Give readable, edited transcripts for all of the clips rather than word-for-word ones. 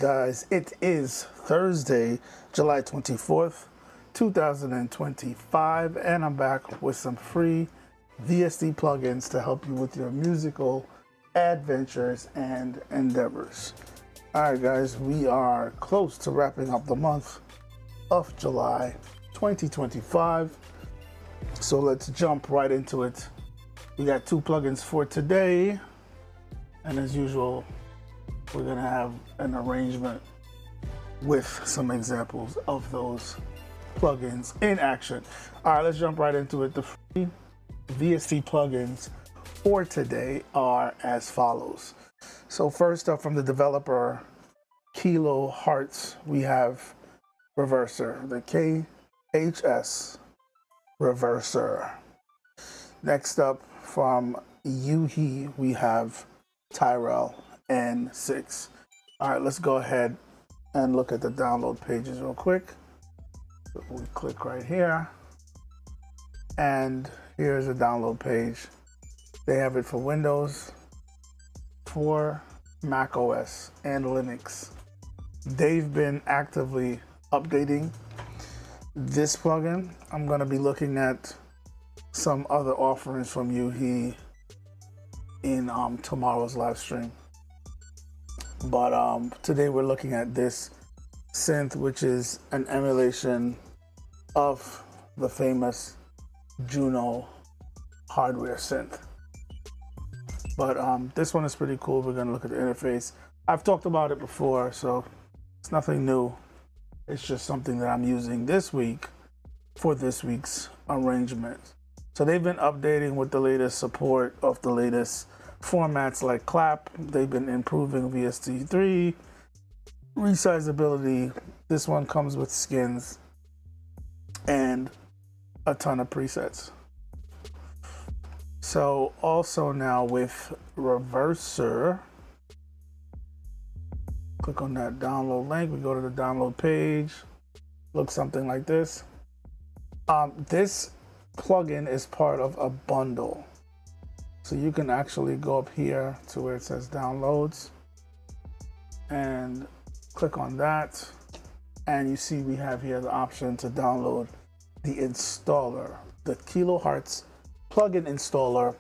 guys, it is Thursday, July 24th, 2025, and I'm back with some free VST plugins to help you with your musical adventures and endeavors. Alright guys, we are close to wrapping up the month of July 2025, so let's jump right into it. We got two plugins for today, and as usual, we're gonna have an arrangement with some examples of those plugins in action. All right, let's jump right into it. The free VST plugins for today are as follows. So first up, from the developer KiloHearts, we have Reverser, the KHS Reverser. Next up, from UHE, we have PreRoll N6. All right, let's go ahead and look at the download pages real quick. So we click right here, and here's a download page. They have it for Windows, for Mac OS, and Linux. They've been actively updating this plugin. I'm going to be looking at some other offerings from UHE in tomorrow's live stream. But today we're looking at this synth, which is an emulation of the famous Juno hardware synth. But this one is pretty cool. We're gonna look at the interface. I've talked about it before, so it's nothing new. It's just something that I'm using this week for this week's arrangement. So they've been updating with the latest support of the latest formats like clap. They've been improving VST3, resizability. This one comes with skins and a ton of presets. So also now with Reverser, click on that download link. We go to the download page. Looks something like this. This plugin is part of a bundle. So you can actually go up here to where it says downloads and click on that. And you see we have here the option to download the installer, the KiloHearts plugin installer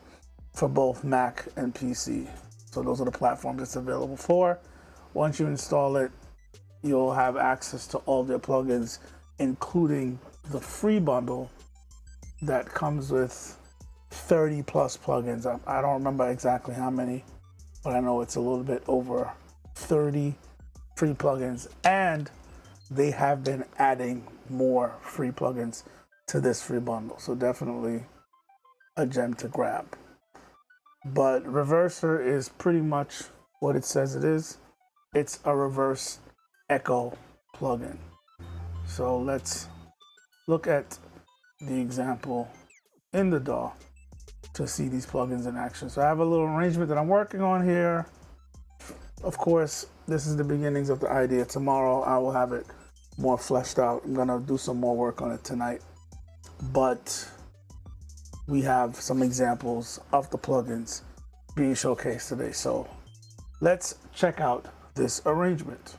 for both Mac and PC. So those are the platforms it's available for. Once you install it, you'll have access to all their plugins, including the free bundle that comes with 30 plus plugins. I don't remember exactly how many, but I know it's a little bit over 30 free plugins, and they have been adding more free plugins to this free bundle. So definitely a gem to grab. But Reverser is pretty much what it says it is. It's a reverse echo plugin. So let's look at the example in the DAW to see these plugins in action. So I have a little arrangement that I'm working on here. Of course, this is the beginnings of the idea. Tomorrow I will have it more fleshed out. I'm gonna do some more work on it tonight. But we have some examples of the plugins being showcased today. So let's check out this arrangement.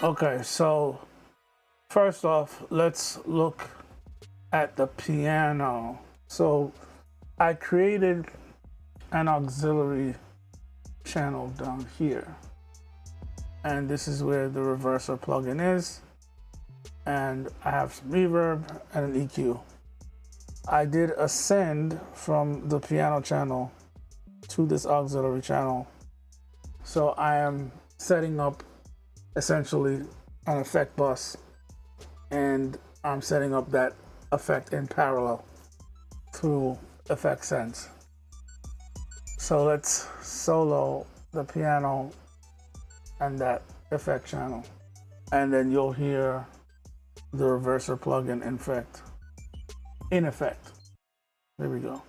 Okay, so first off, let's look at the piano. So I created an auxiliary channel down here, and this is where the Reverser plugin is, and I have some reverb and an EQ. I did a send from the piano channel to this auxiliary channel, So I am setting up essentially an effect bus, and I'm setting up that effect in parallel through Effect Sense. So let's solo the piano and that effect channel, and then you'll hear the reverser plugin in effect. There we go.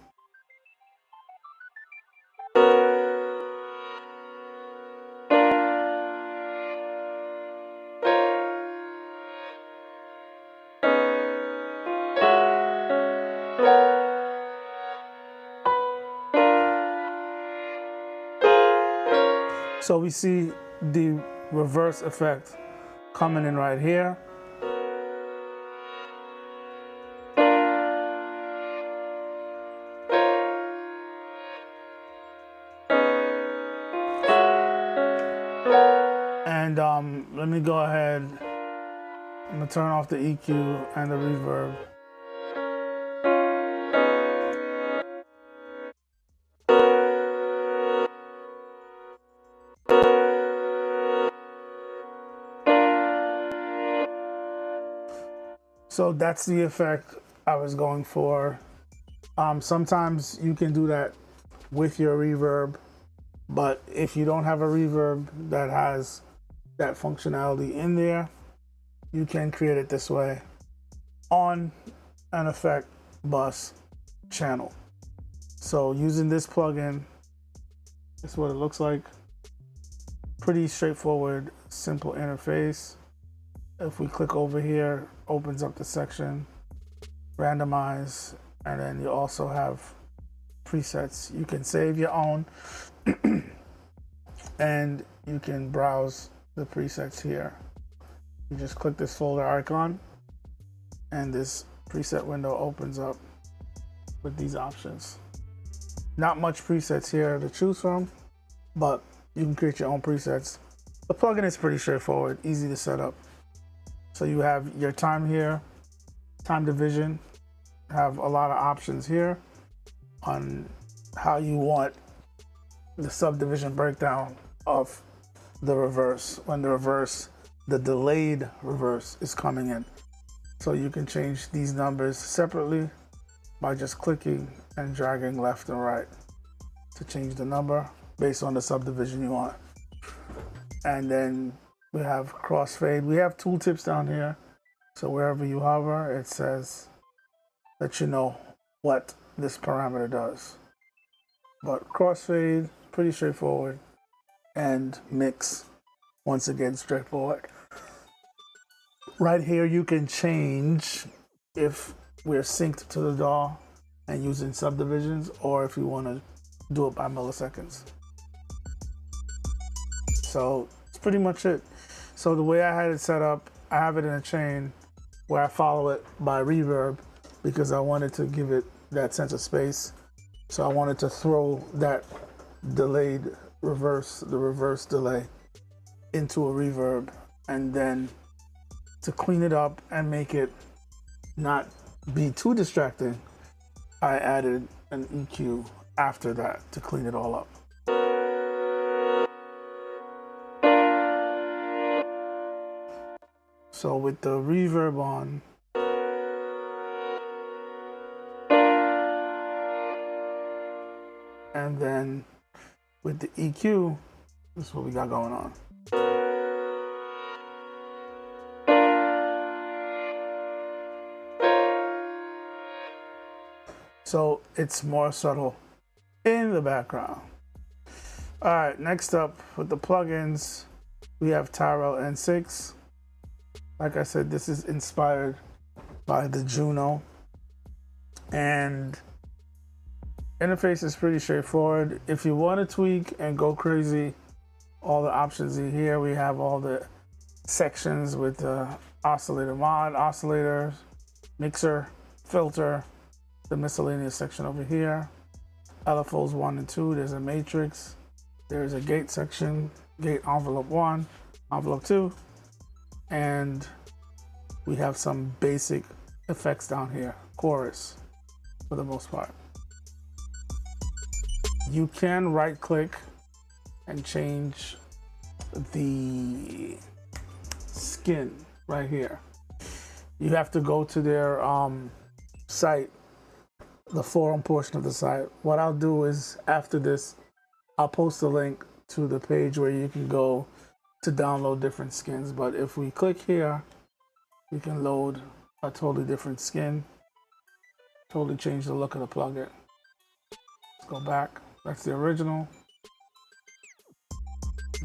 So we see the reverse effect coming in right here. And let me go ahead. I'm gonna turn off the EQ and the reverb. So that's the effect I was going for. Sometimes you can do that with your reverb, but if you don't have a reverb that has that functionality in there, you can create it this way on an effect bus channel. So using this plugin, this is what it looks like. Pretty straightforward, simple interface. If we click over here, opens up the section, randomize, and then you also have presets. You can save your own and you can browse the presets here. You just click this folder icon and this preset window opens up with these options. Not much presets here to choose from, but you can create your own presets. The plugin is pretty straightforward, easy to set up. So you have your time here, time division, have a lot of options here on how you want the subdivision breakdown of the reverse, when the delayed reverse is coming in. So you can change these numbers separately by just clicking and dragging left and right to change the number based on the subdivision you want. And then we have crossfade. We have tooltips down here. So wherever you hover, it says, let you know what this parameter does. But crossfade, pretty straightforward. And mix, once again, straightforward. Right here, you can change if we're synced to the DAW and using subdivisions, or if you want to do it by milliseconds. So it's pretty much it. So the way I had it set up, I have it in a chain where I follow it by reverb because I wanted to give it that sense of space. So I wanted to throw that delayed reverse, the reverse delay, into a reverb, and then to clean it up and make it not be too distracting, I added an EQ after that to clean it all up. So with the reverb on, and then with the EQ, this is what we got going on. So it's more subtle in the background. All right, next up with the plugins, we have Tyrell N6. Like I said, this is inspired by the Juno, and interface is pretty straightforward. If you want to tweak and go crazy, all the options in here. We have all the sections with the oscillator mod, oscillators, mixer, filter, the miscellaneous section over here. LFOs 1 and 2, there's a matrix. There's a gate section, gate envelope 1, envelope 2. And we have some basic effects down here, chorus for the most part. You can right click and change the skin right here. You have to go to their site, the forum portion of the site. What I'll do is after this, I'll post a link to the page where you can go to download different skins. But if we click here, we can load a totally different skin, totally change the look of the plugin. Let's go back. That's the original.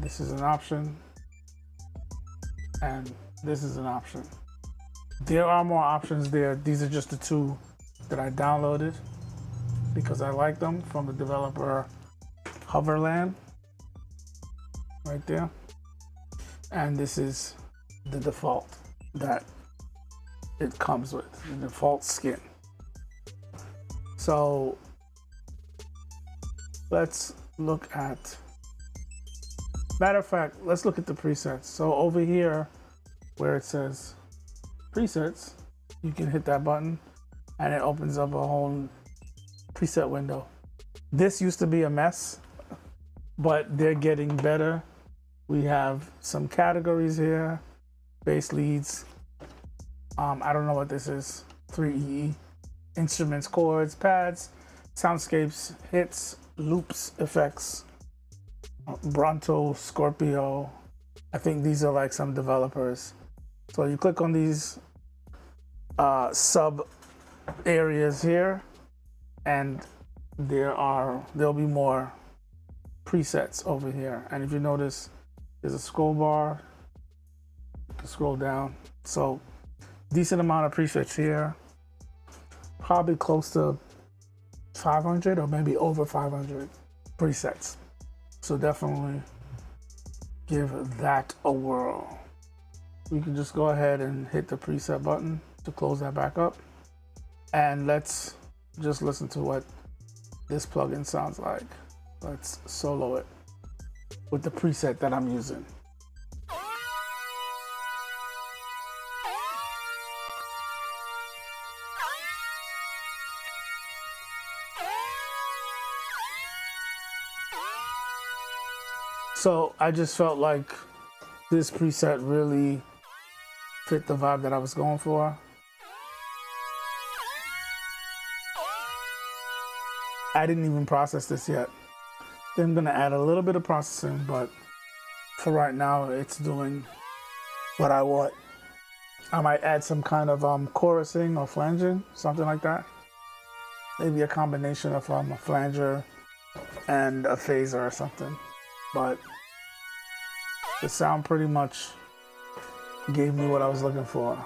This is an option, and this is an option. There are more options there. These are just the two that I downloaded because I like them from the developer Hoverland right there. And this is the default that it comes with, the default skin. So let's look at, matter of fact, let's look at the presets. So over here where it says presets, you can hit that button and it opens up a whole preset window. This used to be a mess, but they're getting better. We have some categories here, bass leads. I don't know what this is. 3E, instruments, chords, pads, soundscapes, hits, loops, effects, Bronto, Scorpio. I think these are like some developers. So you click on these sub areas here, and there'll be more presets over here. And if you notice, there's a scroll bar. You can scroll down. So decent amount of presets here. Probably close to 500 or maybe over 500 presets. So definitely give that a whirl. We can just go ahead and hit the preset button to close that back up. And let's just listen to what this plugin sounds like. Let's solo it with the preset that I'm using. So I just felt like this preset really fit the vibe that I was going for. I didn't even process this yet. I'm gonna add a little bit of processing, but for right now, it's doing what I want. I might add some kind of chorusing or flanging, something like that. Maybe a combination of a flanger and a phaser or something. But the sound pretty much gave me what I was looking for.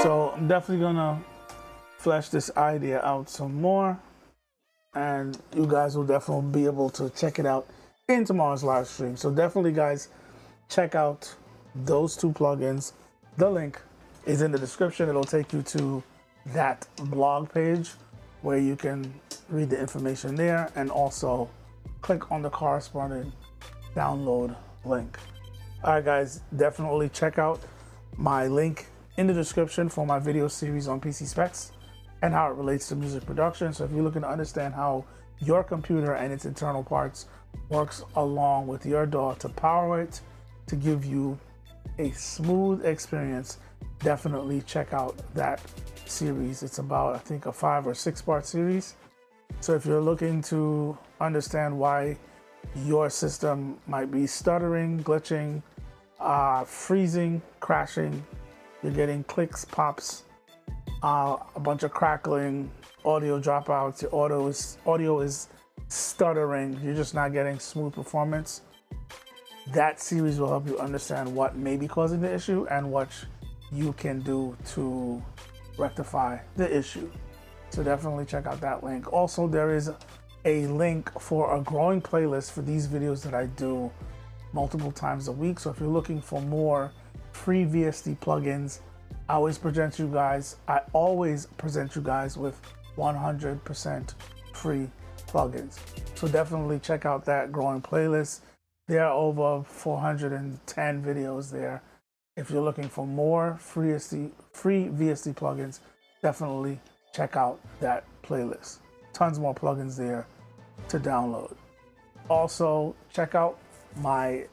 So I'm definitely gonna flesh this idea out some more, and you guys will definitely be able to check it out in tomorrow's live stream. So definitely, guys, check out those two plugins. The link is in the description. It'll take you to that blog page where you can read the information there, and also click on the corresponding download link. All right, guys, definitely check out my link in the description for my video series on PC specs and how it relates to music production. So if you're looking to understand how your computer and its internal parts works along with your DAW to power it, to give you a smooth experience, definitely check out that series. It's about, I think, a 5 or 6 part series. So if you're looking to understand why your system might be stuttering, glitching, freezing, crashing, you're getting clicks, pops, a bunch of crackling, audio dropouts, your audio is stuttering, you're just not getting smooth performance, that series will help you understand what may be causing the issue and what you can do to rectify the issue. So definitely check out that link. Also, there is a link for a growing playlist for these videos that I do multiple times a week. So if you're looking for more free VST plugins, I always present you guys with 100% free plugins. So definitely check out that growing playlist. There are over 410 videos there, If you're looking for more free VST plugins, definitely check out that playlist. Tons more plugins there to download. Also, check out my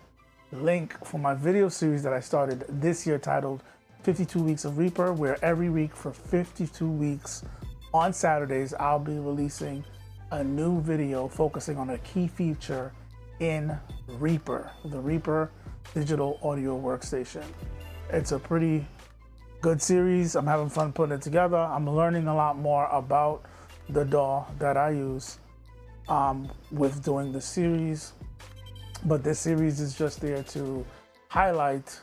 link for my video series that I started this year titled 52 Weeks of Reaper, where every week for 52 weeks on Saturdays, I'll be releasing a new video focusing on a key feature in Reaper, the Reaper digital audio workstation. It's a pretty good series. I'm having fun putting it together. I'm learning a lot more about the DAW that I use with doing the series. But this series is just there to highlight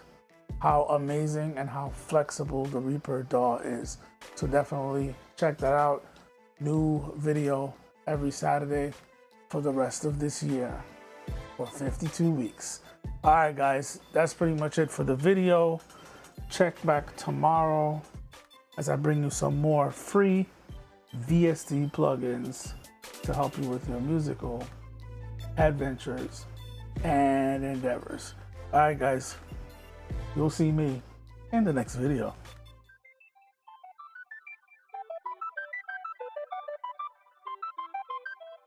how amazing and how flexible the Reaper DAW is. So definitely check that out. New video every Saturday for the rest of this year for 52 weeks. All right, guys, that's pretty much it for the video. Check back tomorrow as I bring you some more free VST plugins to help you with your musical adventures and endeavors. All right, guys, you'll see me in the next video.